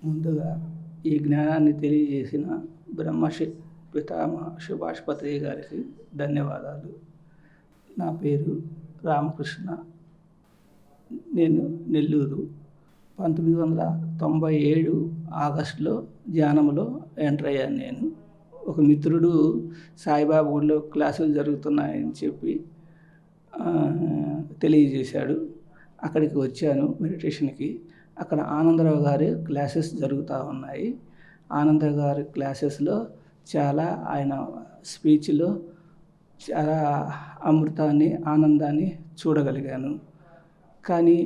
ముందుగా ఈ జ్ఞానాన్ని తెలియజేసిన బ్రహ్మర్షి పితామహ సుభాష్పతి గారికి ధన్యవాదాలు. నా పేరు రామకృష్ణ. నేను నెల్లూరు. 1997 ఆగస్టులో ధ్యానంలో ఎంటర్ అయ్యాను. నేను ఒక మిత్రుడు సాయిబాబా గుడిలో క్లాసులు జరుగుతున్నాయని చెప్పి తెలియజేశాడు. అక్కడికి వచ్చాను మెడిటేషన్కి. అక్కడ ఆనందరావు గారి క్లాసెస్ జరుగుతూ ఉన్నాయి. ఆనందరావు గారి క్లాసెస్లో చాలా ఆయన స్పీచ్లో చాలా అమృతాన్ని, ఆనందాన్ని చూడగలిగాను. కానీ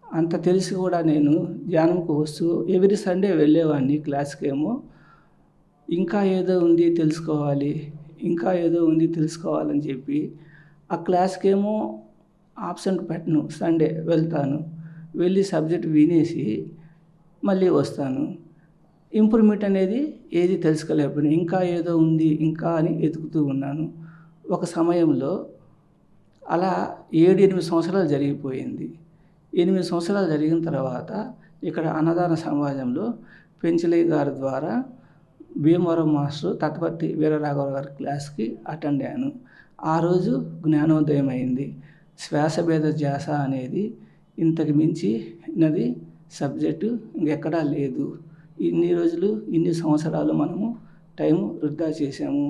అంత తెలిసి కూడా నేను ధ్యానంకు వస్తూ ఎవ్రీ సండే వెళ్ళేవాడిని క్లాస్కేమో. ఇంకా ఏదో ఉంది తెలుసుకోవాలి, ఇంకా ఏదో ఉంది తెలుసుకోవాలని చెప్పి ఆ క్లాస్కేమో ఆబ్సెంట్ పెట్టను. సండే వెళ్తాను, వెళ్ళి సబ్జెక్ట్ వినేసి మళ్ళీ వస్తాను. ఇంప్రూవ్మెంట్ అనేది ఏది తెలుసుకోలేకపోయినా ఇంకా ఏదో ఉంది ఇంకా అని వెతుకుతూ ఉన్నాను. ఒక సమయంలో అలా 7-8 సంవత్సరాలు జరిగిపోయింది. 8 సంవత్సరాలు జరిగిన తర్వాత ఇక్కడ అన్నదాన సమాజంలో పెంచలయ్య గారి ద్వారా భీమవరం మాస్టర్ తటపర్తి వీరరాఘవ గారి క్లాస్కి అటెండ్ అయ్యాను. ఆ రోజు జ్ఞానోదయం అయింది. శ్వాసభేద ధ్యాస అనేది ఇంతకు మించి నది సబ్జెక్టు ఇంకెక్కడా లేదు. ఇన్ని రోజులు, ఇన్ని సంవత్సరాలు మనము టైం వృధా చేసాము.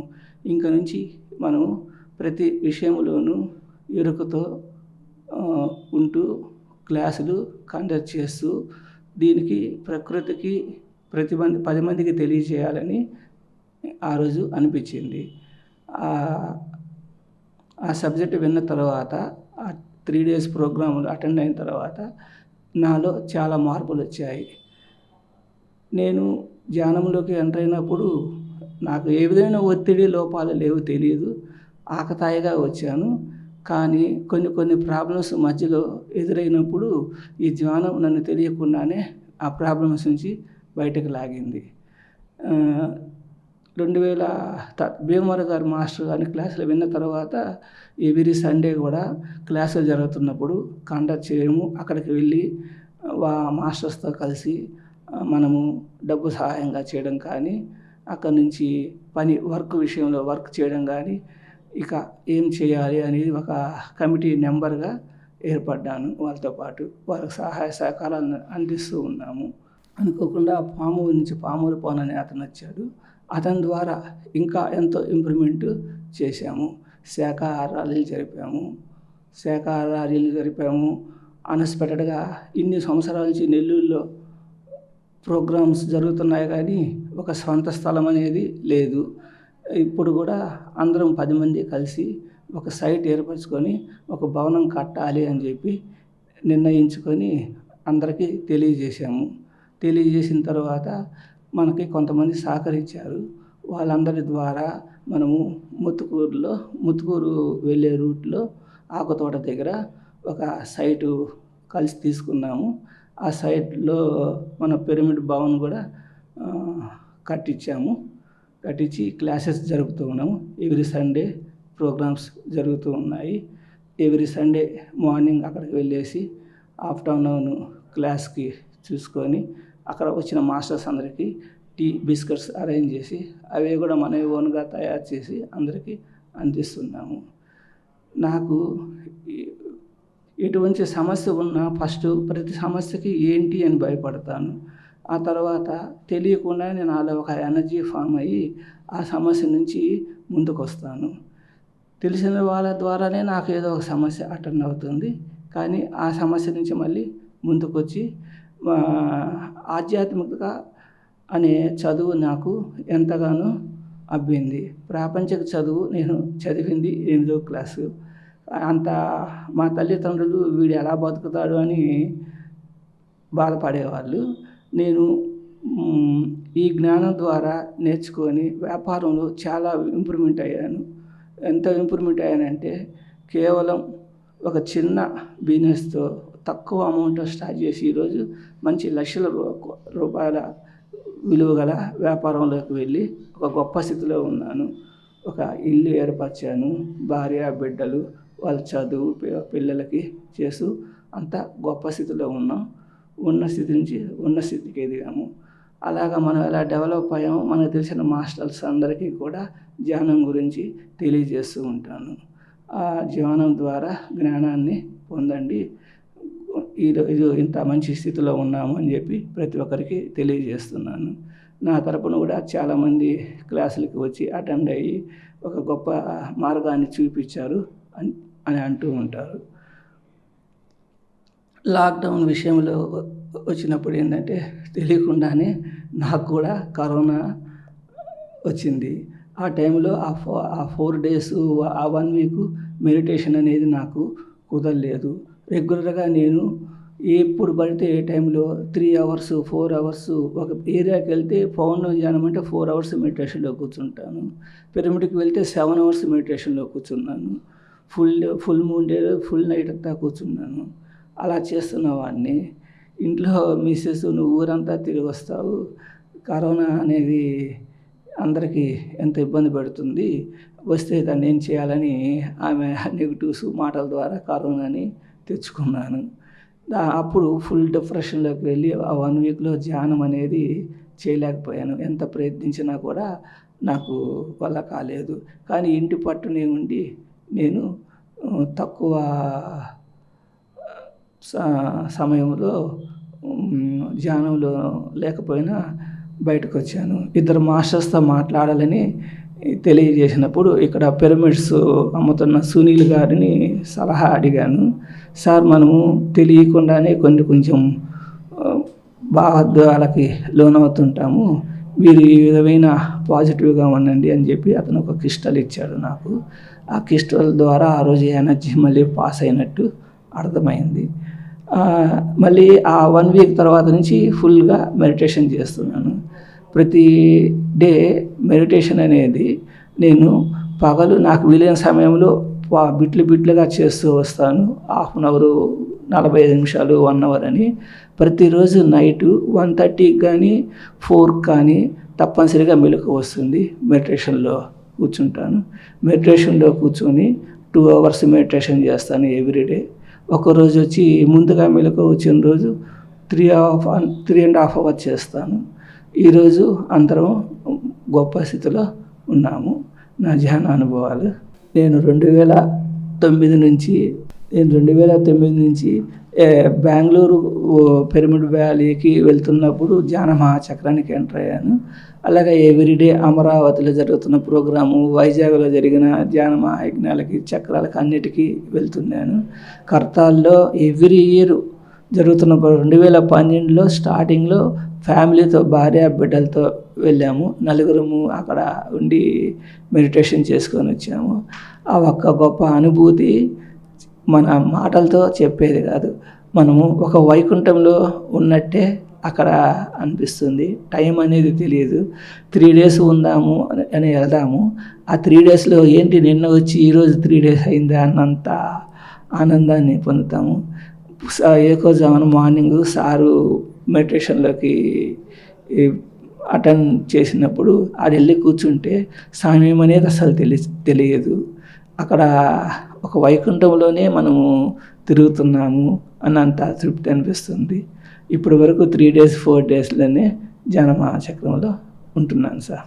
ఇంక నుంచి మనము ప్రతి విషయంలోనూ ఎరుకతో ఉంటూ క్లాసులు కండక్ట్ చేస్తూ దీనికి ప్రకృతికి 10 మందికి తెలియజేయాలని ఆ రోజు అనిపించింది. ఆ సబ్జెక్ట్ విన్న తర్వాత 3 days ప్రోగ్రాములు అటెండ్ అయిన తర్వాత నాలో చాలా మార్పులు వచ్చాయి. నేను ధ్యానంలోకి ఎంటర్ అయినప్పుడు నాకు ఏ విధమైన ఒత్తిడి లోపాలు లేవు తెలియదు. ఆకతాయిగా వచ్చాను. కానీ కొన్ని ప్రాబ్లమ్స్ మధ్యలో ఎదురైనప్పుడు ఈ ధ్యానం నన్ను తెలియకుండానే ఆ ప్రాబ్లమ్స్ నుంచి బయటకు లాగింది. 2000 భీమవరం గారు మాస్టర్ గారి క్లాసులు విన్న తర్వాత ఎవ్రీ సండే కూడా క్లాసులు జరుగుతున్నప్పుడు కండక్ట్ చేయము. అక్కడికి వెళ్ళి మాస్టర్స్తో కలిసి మనము డబ్బు సహాయంగా చేయడం కానీ, అక్కడి నుంచి వర్క్ విషయంలో వర్క్ చేయడం కానీ, ఇక ఏం చేయాలి అనేది ఒక కమిటీ మెంబర్గా ఏర్పడ్డాను. వాళ్ళతో పాటు వాళ్ళకి సహాయ సహకారాలను అందిస్తూ ఉన్నాము. అనుకోకుండా పాము నుంచి పాములు పోనని అతను వచ్చాడు. అతని ద్వారా ఇంకా ఎంతో ఇంప్రూవ్మెంట్ చేశాము. శాఖాహార ర్యాలీలు జరిపాము. అన్ఎక్స్పెక్టెడ్గా ఇన్ని సంవత్సరాల నుంచి నెల్లూరులో ప్రోగ్రామ్స్ జరుగుతున్నాయి కానీ ఒక స్వంత స్థలం అనేది లేదు. ఇప్పుడు కూడా అందరం 10 మంది కలిసి ఒక సైట్ ఏర్పరచుకొని ఒక భవనం కట్టాలి అని చెప్పి నిర్ణయించుకొని అందరికీ తెలియజేశాము. తెలియజేసిన తర్వాత మనకి కొంతమంది సహకరించారు. వాళ్ళందరి ద్వారా మనము ముత్తుకూరు వెళ్ళే రూట్లో ఆకుతోట దగ్గర ఒక సైటు కలిసి తీసుకున్నాము. ఆ సైట్లో మన పిరమిడ్ భవన్ కూడా కట్టించి క్లాసెస్ జరుపుతూ ఉన్నాము. ఎవ్రీ సండే ప్రోగ్రామ్స్ జరుగుతూ ఉన్నాయి. ఎవ్రీ సండే మార్నింగ్ అక్కడికి వెళ్ళేసి ఆఫ్టర్నూన్ క్లాస్కి చూసుకొని అక్కడ వచ్చిన మాస్టర్స్ అందరికీ టీ, బిస్కెట్స్ అరేంజ్ చేసి అవి కూడా మన ఓన్గా తయారు చేసి అందరికీ అందిస్తున్నాము. నాకు ఎటువంటి సమస్య ఉన్నా ఫస్ట్ ప్రతి సమస్యకి ఏంటి అని భయపడతాను. ఆ తర్వాత తెలియకుండా నేను నాలో ఒక ఎనర్జీ ఫామ్ అయ్యి ఆ సమస్య నుంచి ముందుకు వస్తాను. తెలిసిన వాళ్ళ ద్వారానే నాకు ఏదో ఒక సమస్య అటెండ్ అవుతుంది. కానీ ఆ సమస్య నుంచి మళ్ళీ ముందుకు వచ్చి ఆధ్యాత్మికత అనే చదువు నాకు ఎంతగానో అబ్బింది. ప్రాపంచిక చదువు నేను చదివింది 8వ క్లాసు. అంత మా తల్లిదండ్రులు వీడు ఎలా బతుకుతాడు అని బాధపడేవాళ్ళు. నేను ఈ జ్ఞానం ద్వారా నేర్చుకొని వ్యాపారంలో చాలా ఇంప్రూవ్మెంట్ అయ్యాను. ఎంత ఇంప్రూవ్మెంట్ అయ్యానంటే కేవలం ఒక చిన్న బిజినెస్తో తక్కువ అమౌంట్తో స్టార్ట్ చేసి ఈరోజు మంచి లక్షల రూపాయల విలువ గల వ్యాపారంలోకి వెళ్ళి ఒక గొప్ప స్థితిలో ఉన్నాను. ఒక ఇల్లు ఏర్పరిచాను. భార్య, బిడ్డలు, వాళ్ళ చదువు, పిల్లలకి చేస్తూ అంత గొప్ప స్థితిలో ఉన్నాం. ఉన్న స్థితి నుంచి ఉన్న స్థితికి ఎదిగాము. అలాగా మనం ఎలా డెవలప్ అయ్యామో మనకు తెలిసిన మాస్టర్స్ అందరికీ కూడా ధ్యానం గురించి తెలియజేస్తూ ఉంటాను. ఆ ధ్యానం ద్వారా జ్ఞానాన్ని పొందండి. ఈరోజు ఇంత మంచి స్థితిలో ఉన్నాము అని చెప్పి ప్రతి ఒక్కరికి తెలియజేస్తున్నాను. నా తరపున కూడా చాలామంది క్లాసులకి వచ్చి అటెండ్ అయ్యి ఒక గొప్ప మార్గాన్ని చూపించారు అని అంటూ ఉంటారు. లాక్డౌన్ విషయంలో వచ్చినప్పుడు ఏంటంటే తెలియకుండానే నాకు కూడా కరోనా వచ్చింది. ఆ టైంలో ఆ 4 days ఆ 1 week మెడిటేషన్ అనేది నాకు కుదరలేదు. రెగ్యులర్గా నేను ఎప్పుడు పడితే ఏ టైంలో 3 hours 4 hours ఒక ఏరియాకి వెళ్తే పౌర్ణ ధ్యానం అంటే 4 hours మెడిటేషన్లో కూర్చుంటాను. పిరమిడ్కి వెళ్తే 7 hours మెడిటేషన్లో కూర్చున్నాను. Full moon day full night అంతా కూర్చున్నాను. అలా చేస్తున్న వాడిని ఇంట్లో మిస్సెస్ నువ్వు ఊరంతా తిరిగి వస్తావు, కరోనా అనేది అందరికీ ఎంత ఇబ్బంది పెడుతుంది, వస్తే దాన్ని ఏం చేయాలని ఆమె నెగిటివ్స్ మాటల ద్వారా కరోనాని తెచ్చుకున్నాను. అప్పుడు ఫుల్ డిప్రెషన్లోకి వెళ్ళి ఆ 1 weekలో ధ్యానం అనేది చేయలేకపోయాను. ఎంత ప్రయత్నించినా కూడా నాకు వల్ల కాలేదు. కానీ ఇంటి పట్టునే ఉండి నేను తక్కువ సమయంలో ధ్యానంలో లేకపోయినా బయటకు వచ్చాను. 2 మాస్టర్స్తో మాట్లాడాలని తెలియజేసినప్పుడు ఇక్కడ పిరమిడ్స్ అమ్ముతున్న సునీల్ గారిని సలహా అడిగాను. సార్, మనము తెలియకుండానే కొంచెం భావోద్వేగాలకి లోనవుతుంటాము, మీరు ఈ విధమైన పాజిటివ్గా ఉండండి అని చెప్పి అతను ఒక క్రిస్టల్ ఇచ్చాడు నాకు. ఆ క్రిస్టల్ ద్వారా ఆ రోజు ఎనర్జీ మళ్ళీ పాస్ అయినట్టు అర్థమైంది. మళ్ళీ ఆ 1 week తర్వాత నుంచి ఫుల్గా మెడిటేషన్ చేస్తున్నాను. ప్రతి డే మెడిటేషన్ అనేది నేను పగలు నాకు వీలైన సమయంలో బిట్లుగా చేస్తూ వస్తాను. 1/2 hour 45 నిమిషాలు 1 hour అని. ప్రతిరోజు నైటు 1:30 కానీ 4 కానీ తప్పనిసరిగా మెలకువ వస్తుంది. మెడిటేషన్లో కూర్చుంటాను. మెడిటేషన్లో కూర్చొని 2 hours మెడిటేషన్ చేస్తాను ఎవ్రీడే. ఒకరోజు వచ్చి ముందుగా మెలకువ వచ్చిన రోజు 3.5 hours చేస్తాను. ఈరోజు అందరం గొప్ప స్థితిలో ఉన్నాము. నా ధ్యాన అనుభవాలు నేను 2009 నుంచి బెంగళూరు పిరమిడ్ వ్యాలీకి వెళ్తున్నప్పుడు ధ్యాన మహాచక్రానికి ఎంటర్ అయ్యాను. అలాగే ఎవ్రీడే అమరావతిలో జరుగుతున్న ప్రోగ్రాము, వైజాగ్లో జరిగిన ధ్యాన మహాయజ్ఞాలకి చక్రాలకి అన్నిటికీ వెళ్తున్నాను. కర్తాల్లో ఎవ్రీ ఇయర్ జరుగుతున్న 2012లో స్టార్టింగ్లో ఫ్యామిలీతో భార్య బిడ్డలతో వెళ్ళాము. 4 అక్కడ ఉండి మెడిటేషన్ చేసుకొని వచ్చాము. ఆ ఒక్క గొప్ప అనుభూతి మన మాటలతో చెప్పేది కాదు. మనము ఒక వైకుంఠంలో ఉన్నట్టే అక్కడ అనిపిస్తుంది. టైం అనేది తెలియదు. 3 days ఉందాము అని వెళ్దాము. ఆ 3 daysలో ఏంటి నిన్న వచ్చి ఈరోజు 3 days అయిందా అన్నంత ఆనందాన్ని పొందుతాము. ఏకోజామున మార్నింగ్ సారు మెడిటేషన్లోకి అటెండ్ చేసినప్పుడు ఆడ వెళ్ళి కూర్చుంటే సమయం అనేది అసలు తెలియదు. అక్కడ ఒక వైకుంఠంలోనే మనము తిరుగుతున్నాము అన్నంత తృప్తి అనిపిస్తుంది. ఇప్పటి వరకు 3 days 4 daysలోనే ధ్యాన మహాచక్రంలో ఉంటున్నాను సార్.